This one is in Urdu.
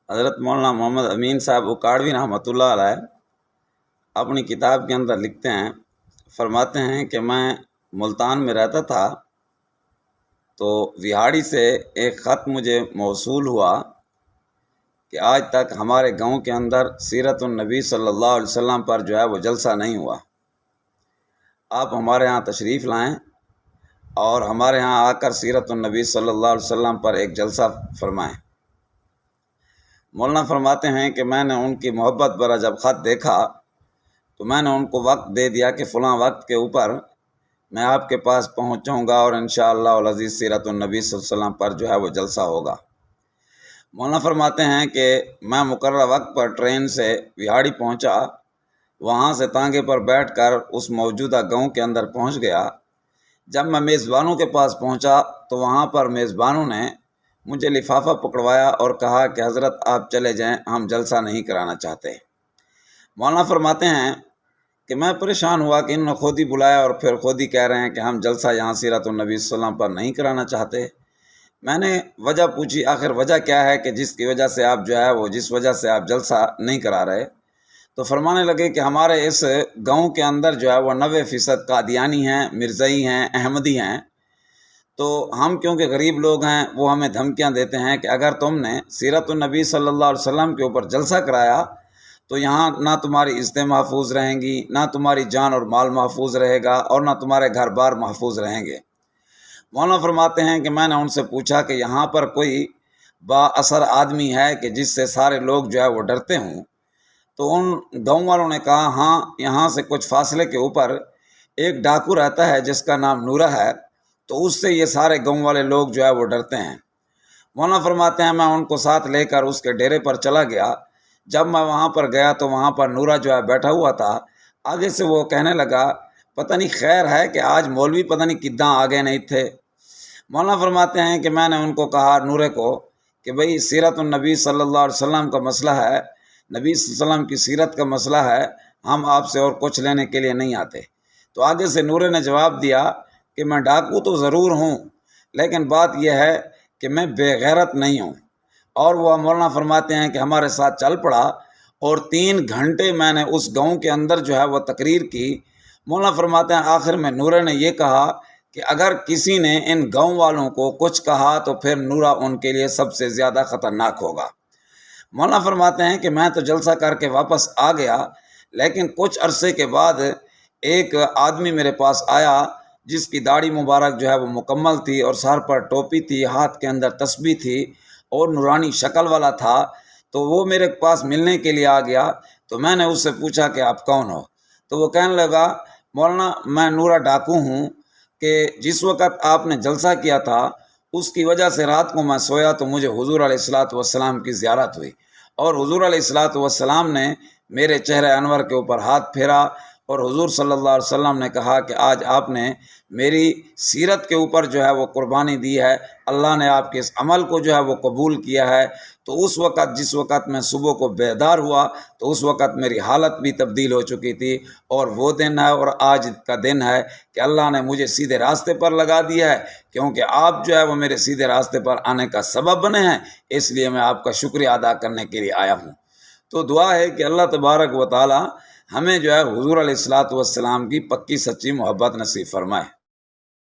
حضرت مولانا محمد امین صاحب اکاڑوی رحمۃ اللہ علیہ اپنی کتاب کے اندر لکھتے ہیں، فرماتے ہیں کہ میں ملتان میں رہتا تھا تو وہاڑی سے ایک خط مجھے موصول ہوا کہ آج تک ہمارے گاؤں کے اندر سیرت النبی صلی اللہ علیہ وسلم پر جو ہے وہ جلسہ نہیں ہوا، آپ ہمارے ہاں تشریف لائیں اور ہمارے ہاں آ کر سیرت النبی صلی اللہ علیہ وسلم پر ایک جلسہ فرمائیں۔ مولانا فرماتے ہیں کہ میں نے ان کی محبت بھرا جب خط دیکھا تو میں نے ان کو وقت دے دیا کہ فلاں وقت کے اوپر میں آپ کے پاس پہنچوں گا اور انشاءاللہ العزیز سیرت النبی صلی اللہ علیہ وسلم پر جو ہے وہ جلسہ ہوگا۔ مولانا فرماتے ہیں کہ میں مقررہ وقت پر ٹرین سے وہاڑی پہنچا، وہاں سے تانگے پر بیٹھ کر اس موجودہ گاؤں کے اندر پہنچ گیا۔ جب میں میزبانوں کے پاس پہنچا تو وہاں پر میزبانوں نے مجھے لفافہ پکڑوایا اور کہا کہ حضرت آپ چلے جائیں، ہم جلسہ نہیں کرانا چاہتے۔ مولانا فرماتے ہیں کہ میں پریشان ہوا کہ انہوں نے خود ہی بلایا اور پھر خود ہی کہہ رہے ہیں کہ ہم جلسہ یہاں سیرت النبی صلی اللہ علیہ وسلم پر نہیں کرانا چاہتے۔ میں نے وجہ پوچھی، آخر وجہ کیا ہے کہ جس کی وجہ سے آپ جو ہے وہ جس وجہ سے آپ جلسہ نہیں کرا رہے؟ تو فرمانے لگے کہ ہمارے اس گاؤں کے اندر جو ہے وہ 90% قادیانی ہیں، مرزائی ہیں، احمدی ہیں، تو ہم کیونکہ غریب لوگ ہیں وہ ہمیں دھمکیاں دیتے ہیں کہ اگر تم نے سیرت النبی صلی اللہ علیہ وسلم کے اوپر جلسہ کرایا تو یہاں نہ تمہاری عزتیں محفوظ رہیں گی، نہ تمہاری جان اور مال محفوظ رہے گا، اور نہ تمہارے گھر بار محفوظ رہیں گے۔ مولانا فرماتے ہیں کہ میں نے ان سے پوچھا کہ یہاں پر کوئی با اثر آدمی ہے کہ جس سے سارے لوگ جو ہے وہ ڈرتے ہوں؟ تو ان گاؤں والوں نے کہا ہاں، یہاں سے کچھ فاصلے کے اوپر ایک ڈاکو رہتا ہے جس کا نام نورہ ہے، تو اس سے یہ سارے گاؤں والے لوگ جو ہے وہ ڈرتے ہیں۔ مولانا فرماتے ہیں میں ان کو ساتھ لے کر اس کے ڈیرے پر چلا گیا۔ جب میں وہاں پر گیا تو وہاں پر نورہ جو ہے بیٹھا ہوا تھا، آگے سے وہ کہنے لگا پتہ نہیں خیر ہے کہ آج مولوی پتہ نہیں کداں آگے نہیں تھے۔ مولانا فرماتے ہیں کہ میں نے ان کو کہا نورے کو کہ بھئی سیرت النبی صلی اللہ علیہ وسلم کا مسئلہ ہے، نبی صلی اللہ علیہ وسلم کی سیرت کا مسئلہ ہے، ہم آپ سے اور کچھ لینے کے لیے نہیں آتے۔ تو آگے سے نورے نے جواب دیا کہ میں ڈاکو تو ضرور ہوں لیکن بات یہ ہے کہ میں بے غیرت نہیں ہوں۔ اور وہ مولانا فرماتے ہیں کہ ہمارے ساتھ چل پڑا اور 3 گھنٹے میں نے اس گاؤں کے اندر جو ہے وہ تقریر کی۔ مولانا فرماتے ہیں آخر میں نورے نے یہ کہا کہ اگر کسی نے ان گاؤں والوں کو کچھ کہا تو پھر نورہ ان کے لیے سب سے زیادہ خطرناک ہوگا۔ مولانا فرماتے ہیں کہ میں تو جلسہ کر کے واپس آ گیا، لیکن کچھ عرصے کے بعد ایک آدمی میرے پاس آیا جس کی داڑھی مبارک جو ہے وہ مکمل تھی اور سر پر ٹوپی تھی، ہاتھ کے اندر تسبیح تھی اور نورانی شکل والا تھا۔ تو وہ میرے پاس ملنے کے لیے آ گیا تو میں نے اس سے پوچھا کہ آپ کون ہو؟ تو وہ کہنے لگا مولانا میں نورہ ڈاکو ہوں کہ جس وقت آپ نے جلسہ کیا تھا اس کی وجہ سے رات کو میں سویا تو مجھے حضور علیہ الصلوۃ والسلام کی زیارت ہوئی، اور حضور علیہ الصلوۃ والسلام نے میرے چہرے انور کے اوپر ہاتھ پھیرا اور حضور صلی اللہ علیہ وسلم نے کہا کہ آج آپ نے میری سیرت کے اوپر جو ہے وہ قربانی دی ہے، اللہ نے آپ کے اس عمل کو جو ہے وہ قبول کیا ہے۔ تو اس وقت جس وقت میں صبح کو بیدار ہوا تو اس وقت میری حالت بھی تبدیل ہو چکی تھی، اور وہ دن ہے اور آج کا دن ہے کہ اللہ نے مجھے سیدھے راستے پر لگا دیا ہے، کیونکہ آپ جو ہے وہ میرے سیدھے راستے پر آنے کا سبب بنے ہیں، اس لیے میں آپ کا شکریہ ادا کرنے کے لیے آیا ہوں۔ تو دعا ہے کہ اللہ تبارک و تعالی ہمیں جو ہے حضور علیہ الصلوۃ والسلام کی پکی سچی محبت نصیب فرمائے۔